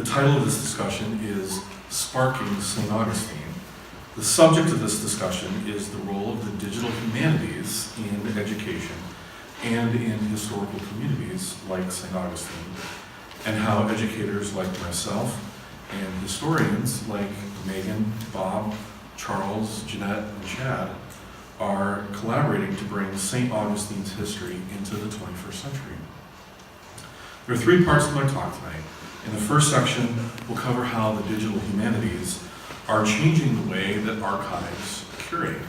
The title of this discussion is Sparking St. Augustine. The subject of this discussion is the role of the digital humanities in education and in historical communities like St. Augustine, and how educators like myself and historians like Megan, Bob, Charles, Jeanette, and Chad are collaborating to bring St. Augustine's history into the 21st century. There are three parts to my talk tonight. In the first section, we'll cover how the digital humanities are changing the way that archives curate.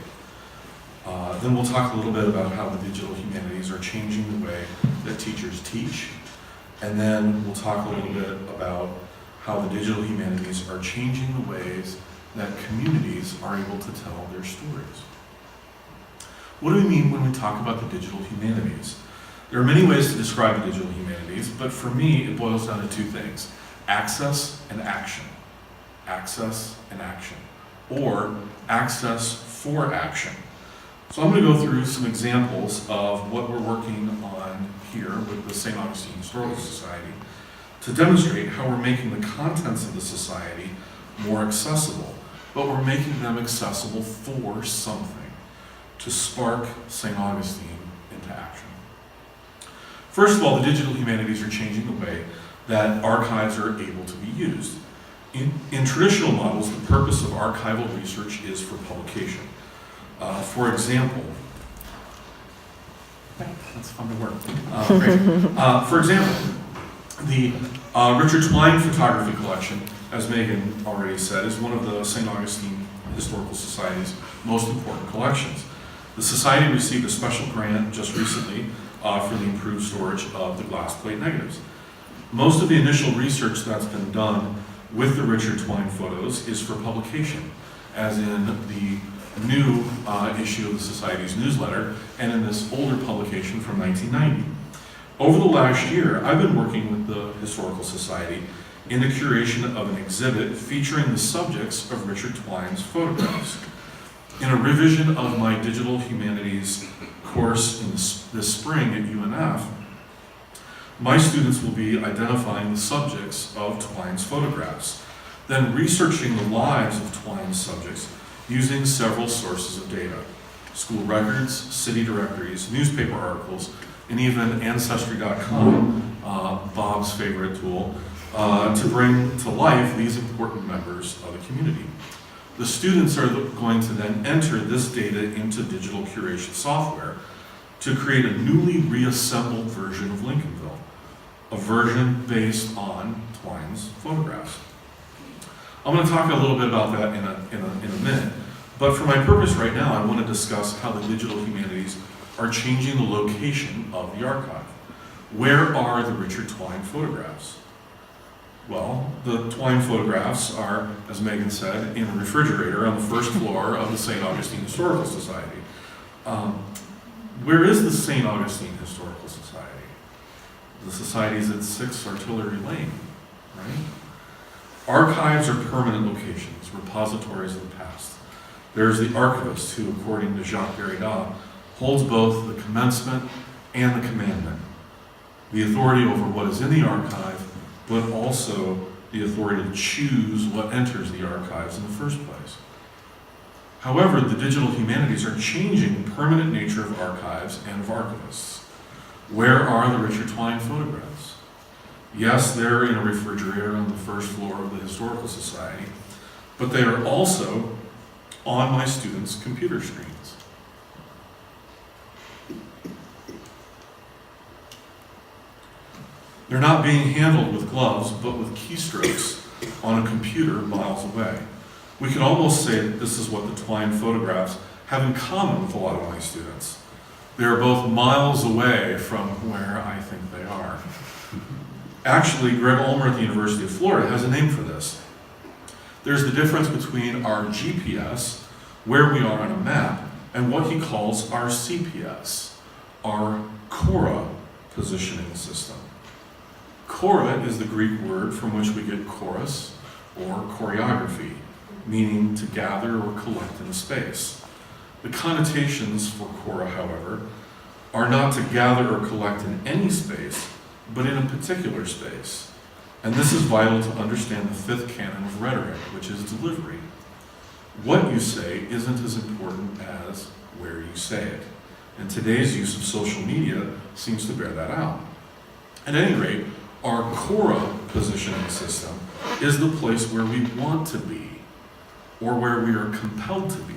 Then we'll talk a little bit about how the digital humanities are changing the way that teachers teach. And then we'll talk a little bit about how the digital humanities are changing the ways that communities are able to tell their stories. What do we mean when we talk about the digital humanities? There are many ways to describe the digital humanities, but for me, it boils down to two things: access and action. Access and action, or access for action. So I'm going to go through some examples of what we're working on here with the St. Augustine Historical Society to demonstrate how we're making the contents of the society more accessible, but we're making them accessible for something, to spark St. Augustine into action. First of all, the digital humanities are changing the way that archives are able to be used. In traditional models, the purpose of archival research is for publication. For example, that's fun to work. For example, the Richard Twine photography collection, as Megan already said, is one of the St. Augustine Historical Society's most important collections. The Society received a special grant just recently for the improved storage of the glass plate negatives. Most of the initial research that's been done with the Richard Twine photos is for publication, as in the new issue of the Society's newsletter and in this older publication from 1990. Over the last year, I've been working with the Historical Society in the curation of an exhibit featuring the subjects of Richard Twine's photographs. In a revision of my Digital Humanities course in this spring at UNF, my students will be identifying the subjects of Twine's photographs, then researching the lives of Twine's subjects using several sources of data: school records, city directories, newspaper articles, and even Ancestry.com, Bob's favorite tool, to bring to life these important members of the community. The students are going to then enter this data into digital curation software to create a newly reassembled version of Lincolnville, a version based on Twine's photographs. I'm going to talk a little bit about that in a minute, but for my purpose right now, I want to discuss how the digital humanities are changing the location of the archive. Where are the Richard Twine photographs? Well, the Twine photographs are, as Megan said, in a refrigerator on the first floor of the St. Augustine Historical Society. Where is the St. Augustine Historical Society? The society is at 6 Artillery Lane, right? Archives are permanent locations, repositories of the past. There's the archivist who, according to Jacques Derrida, holds both the commencement and the commandment, the authority over what is in the archive, but also the authority to choose what enters the archives in the first place. However, the digital humanities are changing the permanent nature of archives and of archivists. Where are the Richard Twine photographs? Yes, they're in a refrigerator on the first floor of the Historical Society, but they are also on my students' computer screens. They're not being handled with gloves, but with keystrokes on a computer miles away. We could almost say that this is what the Twine photographs have in common with a lot of my students. They are both miles away from where I think they are. Actually, Greg Ulmer at the University of Florida has a name for this. There's the difference between our GPS, where we are on a map, and what he calls our CPS, our Cora positioning system. Cora is the Greek word from which we get chorus or choreography, meaning to gather or collect in a space. The connotations for Cora, however, are not to gather or collect in any space, but in a particular space. And this is vital to understand the fifth canon of rhetoric, which is delivery. What you say isn't as important as where you say it. And today's use of social media seems to bear that out. At any rate, our Cora positioning system is the place where we want to be, or where we are compelled to be,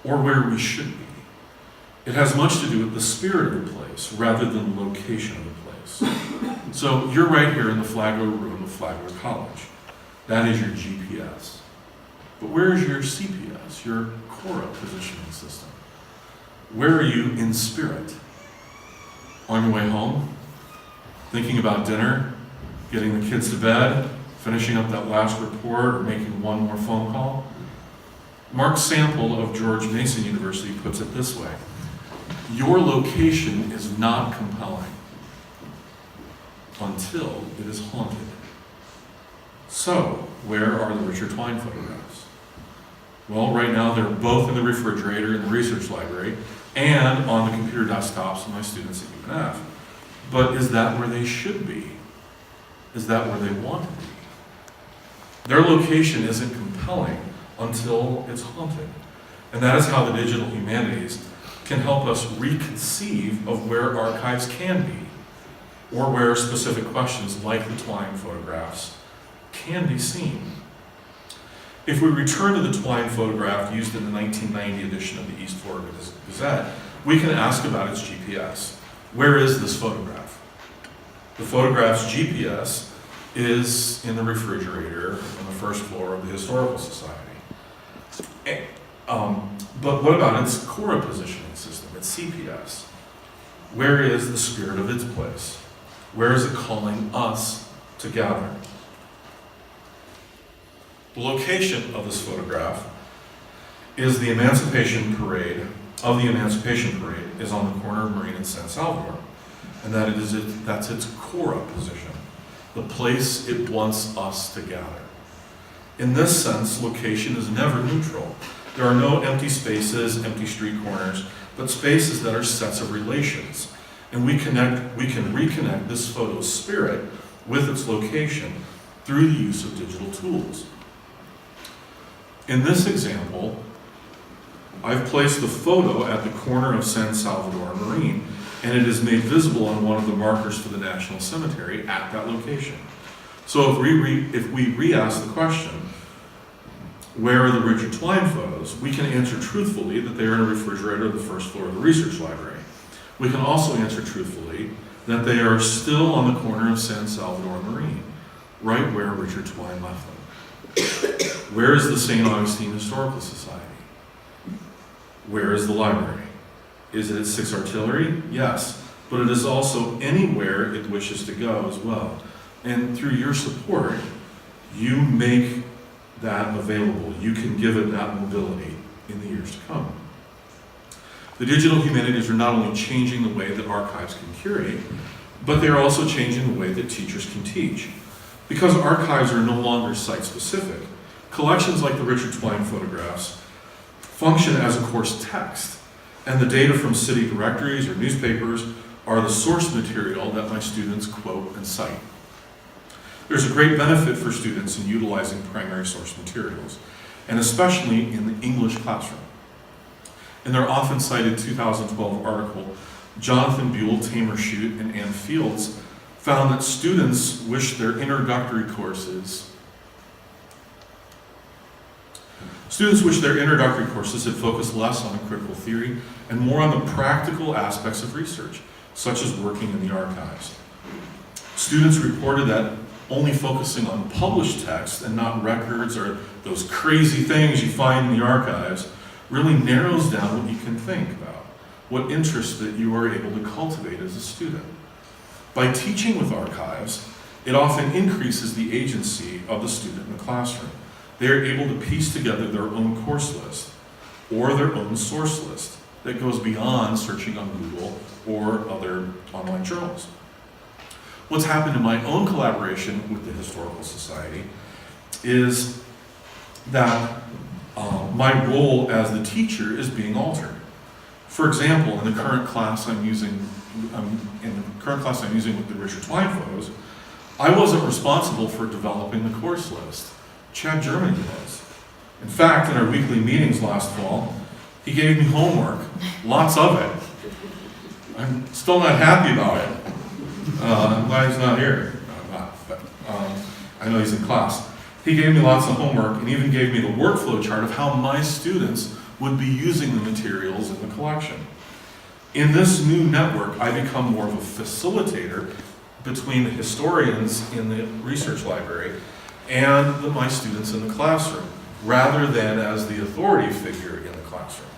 or where we should be. It has much to do with the spirit of the place rather than the location of the place. So you're right here in the Flagler room of Flagler College. That is your GPS. But where is your CPS, your Cora positioning system? Where are you in spirit? On your way home? Thinking about dinner? Getting the kids to bed? Finishing up that last report or making one more phone call? Mark Sample of George Mason University puts it this way: your location is not compelling until it is haunted. So, where are the Richard Twine photographs? Well, right now they're both in the refrigerator in the research library and on the computer desktops of my students at UNF. But is that where they should be? Is that where they want to be? Their location isn't compelling until it's haunted. And that is how the digital humanities can help us reconceive of where archives can be, or where specific questions like the Twine photographs can be seen. If we return to the Twine photograph used in the 1990 edition of the East Florida Gazette, we can ask about its GPS. Where is this photograph? The photograph's GPS is in the refrigerator on the first floor of the Historical Society. But what about its Cora positioning system, its CPS? Where is the spirit of its place? Where is it calling us to gather? The location of this photograph is the Emancipation Parade, is on the corner of Marine and San Salvador. And that's its Cora position, the place it wants us to gather. In this sense, location is never neutral. There are no empty spaces, empty street corners, but spaces that are sets of relations. And we can reconnect this photo's spirit with its location through the use of digital tools. In this example, I've placed the photo at the corner of San Salvador and Marine, and it is made visible on one of the markers for the National Cemetery at that location. So if we re-ask the question, where are the Richard Twine photos, we can answer truthfully that they are in a refrigerator on the first floor of the research library. We can also answer truthfully that they are still on the corner of San Salvador and Marine, right where Richard Twine left them. Where is the St. Augustine Historical Society? Where is the library? Is it at 6 Artillery? Yes, but it is also anywhere it wishes to go as well. And through your support, you make that available. You can give it that mobility in the years to come. The digital humanities are not only changing the way that archives can curate, but they are also changing the way that teachers can teach. Because archives are no longer site-specific, collections like the Richard Twine photographs function as a course text, and the data from city directories or newspapers are the source material that my students quote and cite. There's a great benefit for students in utilizing primary source materials, and especially in the English classroom. In their often cited 2012 article, Jonathan Buell, Tamer Shute, and Ann Fields found that students wish their introductory courses had focused less on critical theory and more on the practical aspects of research, such as working in the archives. Students reported that only focusing on published text and not records or those crazy things you find in the archives really narrows down what you can think about, what interests that you are able to cultivate as a student. By teaching with archives, it often increases the agency of the student in the classroom. They are able to piece together their own course list or their own source list that goes beyond searching on Google or other online journals. What's happened in my own collaboration with the Historical Society is that my role as the teacher is being altered. For example, in the current class I'm using with the Richard Twine photos, I wasn't responsible for developing the course list. Chad Germany was. In fact, in our weekly meetings last fall, he gave me homework, lots of it. I'm still not happy about it. I'm glad he's not here. I know he's in class. He gave me lots of homework and even gave me the workflow chart of how my students would be using the materials in the collection. In this new network, I become more of a facilitator between the historians in the research library and my students in the classroom, rather than as the authority figure in the classroom.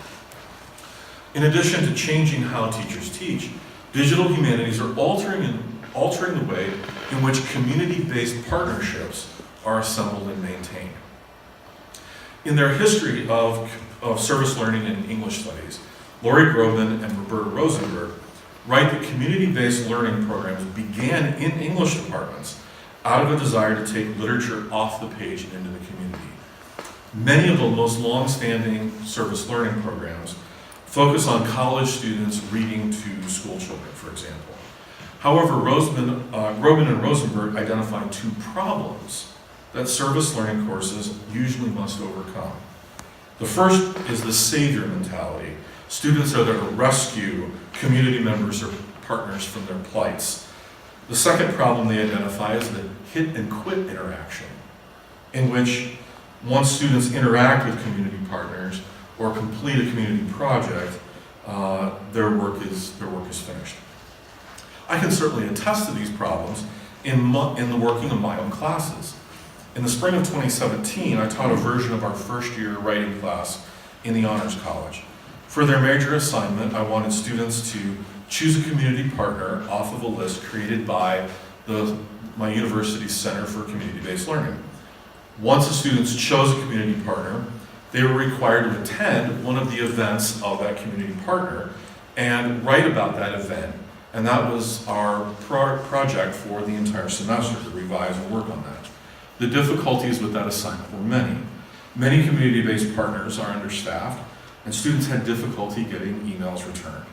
In addition to changing how teachers teach, digital humanities are altering the way in which community-based partnerships are assembled and maintained. In their history of service learning and English studies, Laurie Grobman and Roberta Rosenberg write that community-based learning programs began in English departments out of a desire to take literature off the page and into the community. Many of the most long-standing service learning programs focus on college students reading to school children, for example. However, Grobman and Rosenberg identify two problems that service learning courses usually must overcome. The first is the savior mentality. Students are there to rescue community members or partners from their plights. The second problem they identify is the hit and quit interaction, in which once students interact with community partners or complete a community project, their work is finished. I can certainly attest to these problems in the working of my own classes. In the spring of 2017, I taught a version of our first year writing class in the Honors College. For their major assignment, I wanted students to choose a community partner off of a list created by my university's Center for Community-Based Learning. Once the students chose a community partner, they were required to attend one of the events of that community partner and write about that event. And that was our project for the entire semester, to revise and work on that. The difficulties with that assignment were many. Many community-based partners are understaffed, and students had difficulty getting emails returned.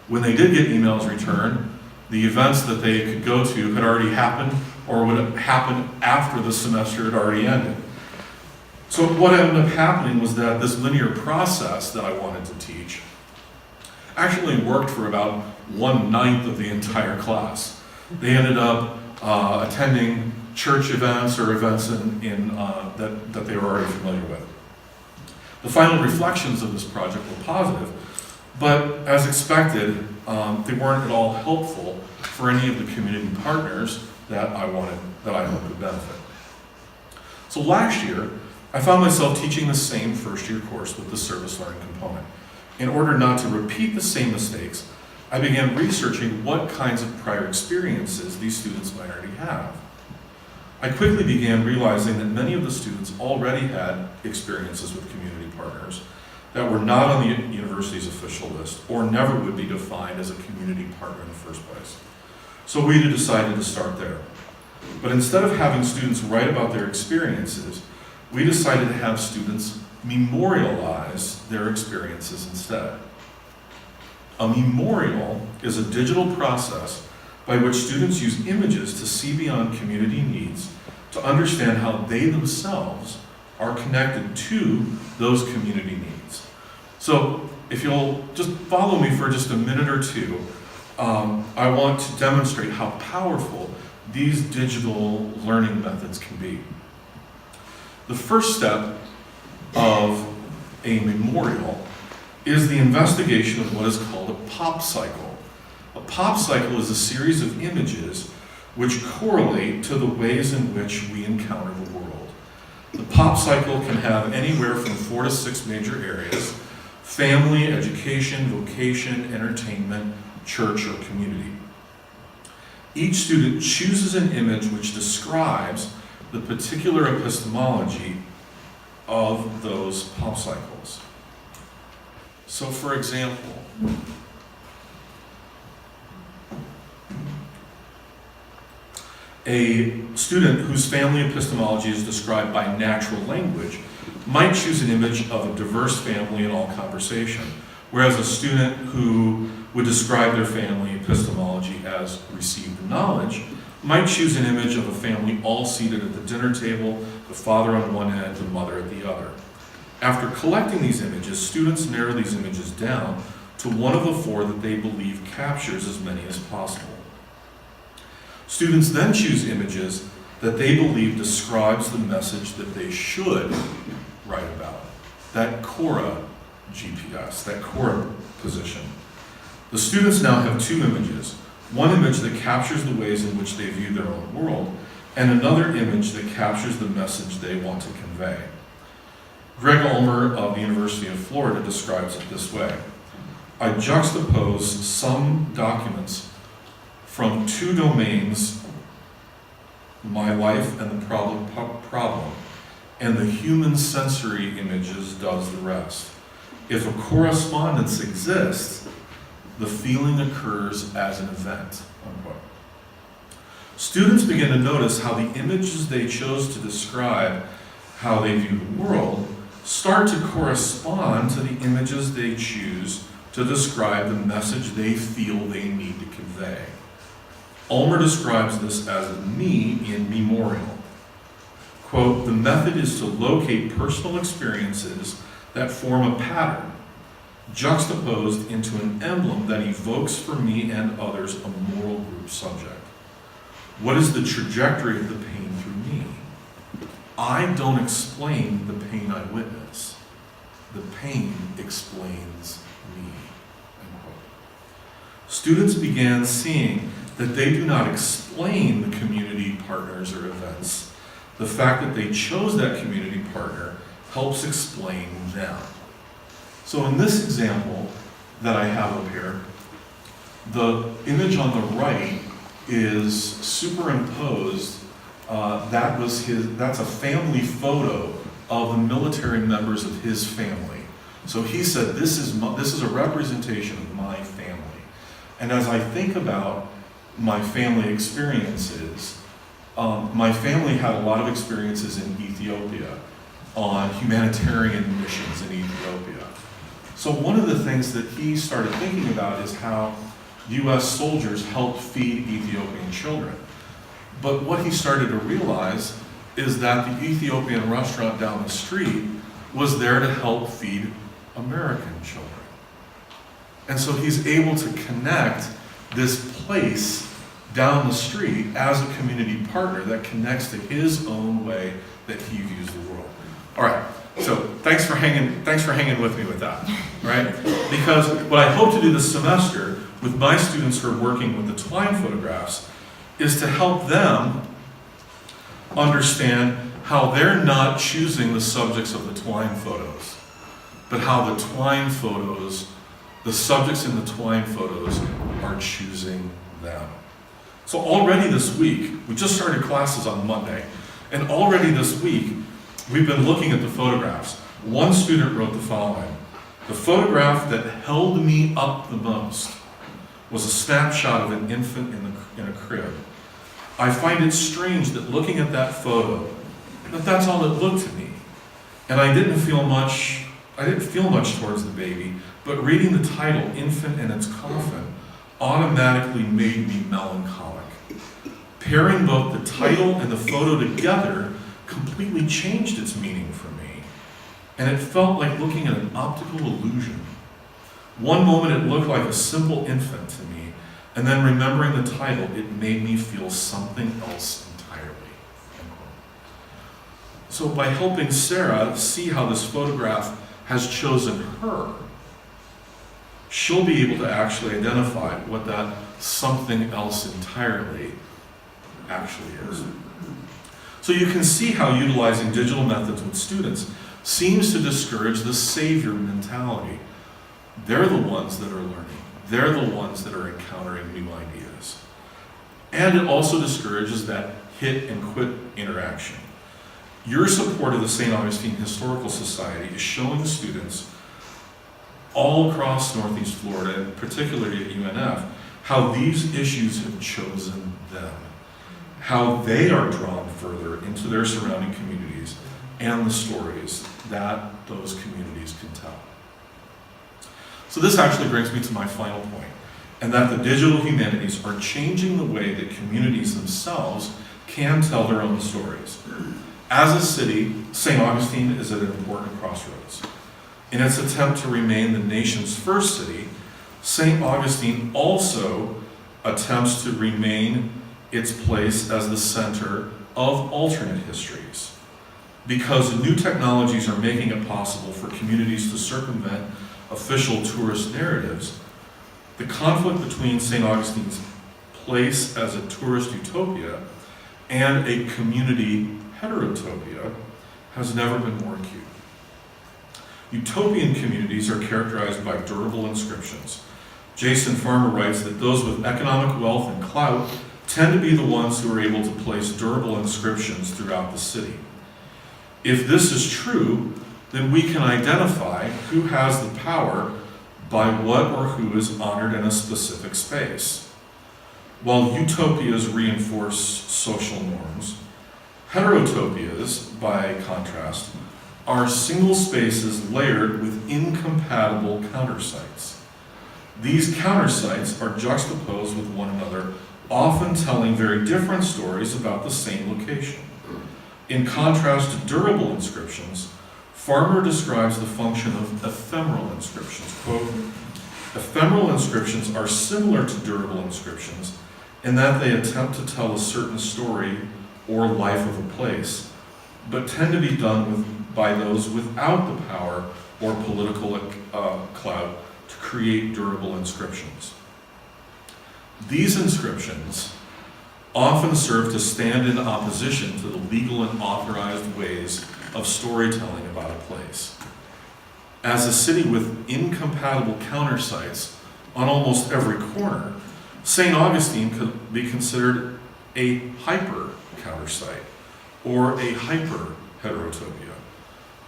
When they did get emails returned, the events that they could go to had already happened or would happen after the semester had already ended. So what ended up happening was that this linear process that I wanted to teach actually worked for about 1/9 of the entire class. They ended up attending church events or events that they were already familiar with. The final reflections of this project were positive, but as expected, they weren't at all helpful for any of the community partners that I hoped would benefit. So last year, I found myself teaching the same first year course with the service learning component. In order not to repeat the same mistakes, I began researching what kinds of prior experiences these students might already have. I quickly began realizing that many of the students already had experiences with community partners that were not on the university's official list or never would be defined as a community partner in the first place. So we decided to start there. But instead of having students write about their experiences, we decided to have students memorialize their experiences instead. A memorial is a digital process by which students use images to see beyond community needs to understand how they themselves are connected to those community needs. So if you'll just follow me for just a minute or two, I want to demonstrate how powerful these digital learning methods can be. The first step of a memorial is the investigation of what is called a pop cycle. A pop cycle is a series of images which correlate to the ways in which we encounter the world. The pop cycle can have anywhere from 4 to 6 major areas: family, education, vocation, entertainment, church, or community. Each student chooses an image which describes the particular epistemology of those pop cycles. So for example, a student whose family epistemology is described by natural language might choose an image of a diverse family in all conversation, whereas a student who would describe their family epistemology as received knowledge might choose an image of a family all seated at the dinner table, the father on one end, the mother at the other. After collecting these images, students narrow these images down to one of the four that they believe captures as many as possible. Students then choose images that they believe describes the message that they should write about, that Cora GPS, that Cora position. The students now have two images, one image that captures the ways in which they view their own world, and another image that captures the message they want to convey. Greg Ulmer of the University of Florida describes it this way: I juxtapose some documents from two domains, my life and the problem, and the human sensory images does the rest. If a correspondence exists, the feeling occurs as an event, unquote. Students begin to notice how the images they chose to describe how they view the world start to correspond to the images they choose to describe the message they feel they need to convey. Ulmer describes this as a me in memorial. Quote, the method is to locate personal experiences that form a pattern, juxtaposed into an emblem that evokes for me and others a moral group subject. What is the trajectory of the pain through me? I don't explain the pain I witness. The pain explains me. Unquote. Students began seeing that they do not explain the community partners or events. The fact that they chose that community partner helps explain them. So in this example that I have up here, the image on the right is superimposed. That's a family photo of the military members of his family. So he said, this is a representation of my family. And as I think about my family experiences, my family had a lot of experiences in Ethiopia on humanitarian missions in Ethiopia. So one of the things that he started thinking about is how U.S. soldiers helped feed Ethiopian children. But what he started to realize is that the Ethiopian restaurant down the street was there to help feed American children. And so he's able to connect this place down the street as a community partner that connects to his own way that he views the world. All right, so thanks for hanging with me with that, right? Because what I hope to do this semester with my students who are working with the twine photographs is to help them understand how they're not choosing the subjects of the twine photos, but how the twine photos, the subjects in the twine photos are choosing them. So already this week, we just started classes on Monday, and already this week, we've been looking at the photographs. One student wrote the following: the photograph that held me up the most was a snapshot of an infant in a crib. I find it strange that looking at that photo, that's all it looked to me. And I didn't feel much towards the baby, but reading the title, Infant in Its Coffin, automatically made me melancholic. Pairing both the title and the photo together completely changed its meaning for me. And it felt like looking at an optical illusion. One moment it looked like a simple infant to me, and then remembering the title, it made me feel something else entirely. So by helping Sarah see how this photograph has chosen her, she'll be able to actually identify what that something else entirely actually is. So you can see how utilizing digital methods with students seems to discourage the savior mentality. They're the ones that are learning. They're the ones that are encountering new ideas. And it also discourages that hit and quit interaction. Your support of the St. Augustine Historical Society is showing students all across Northeast Florida, and particularly at UNF, how these issues have chosen them, how they are drawn further into their surrounding communities and the stories that those communities can tell. So this actually brings me to my final point. and that the digital humanities are changing the way that communities themselves can tell their own stories. As a city, St. Augustine is at an important crossroads. In its attempt to remain the nation's first city, St. Augustine also attempts to remain its place as the center of alternate histories. Because new technologies are making it possible for communities to circumvent official tourist narratives, the conflict between St. Augustine's place as a tourist utopia and a community heterotopia has never been more acute. Utopian communities are characterized by durable inscriptions. Jason Farmer writes that those with economic wealth and clout tend to be the ones who are able to place durable inscriptions throughout the city. If this is true, then we can identify who has the power by what or who is honored in a specific space. While utopias reinforce social norms, heterotopias, by contrast, are single spaces layered with incompatible countersites. These countersites are juxtaposed with one another, often telling very different stories about the same location. In contrast to durable inscriptions, Farmer describes the function of ephemeral inscriptions. Quote, ephemeral inscriptions are similar to durable inscriptions in that they attempt to tell a certain story or life of a place, but tend to be done by those without the power or political clout to create durable inscriptions. These inscriptions often serve to stand in opposition to the legal and authorized ways of storytelling about a place. As a city with incompatible countersites on almost every corner, St. Augustine could be considered a hyper-countersite or a hyper-heterotopia.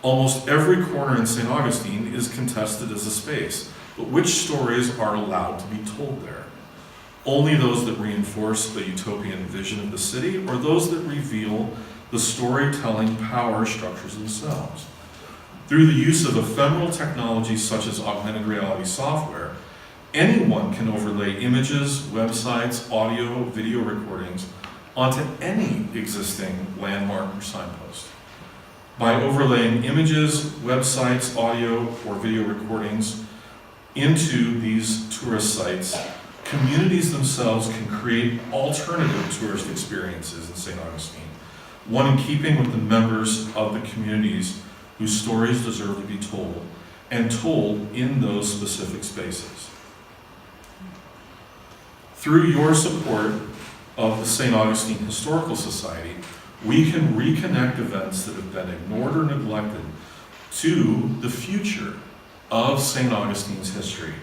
Almost every corner in St. Augustine is contested as a space, but which stories are allowed to be told there? Only those that reinforce the utopian vision of the city, or those that reveal the storytelling power structures themselves? Through the use of ephemeral technologies such as augmented reality software, anyone can overlay images, websites, audio, video recordings onto any existing landmark or signpost. By overlaying images, websites, audio, or video recordings into these tourist sites, communities themselves can create alternative tourist experiences in St. Augustine, one in keeping with the members of the communities whose stories deserve to be told, and told in those specific spaces. Through your support of the St. Augustine Historical Society, we can reconnect events that have been ignored or neglected to the future of St. Augustine's history,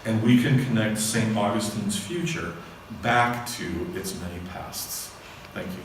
and we can connect St. Augustine's future back to its many pasts. Thank you.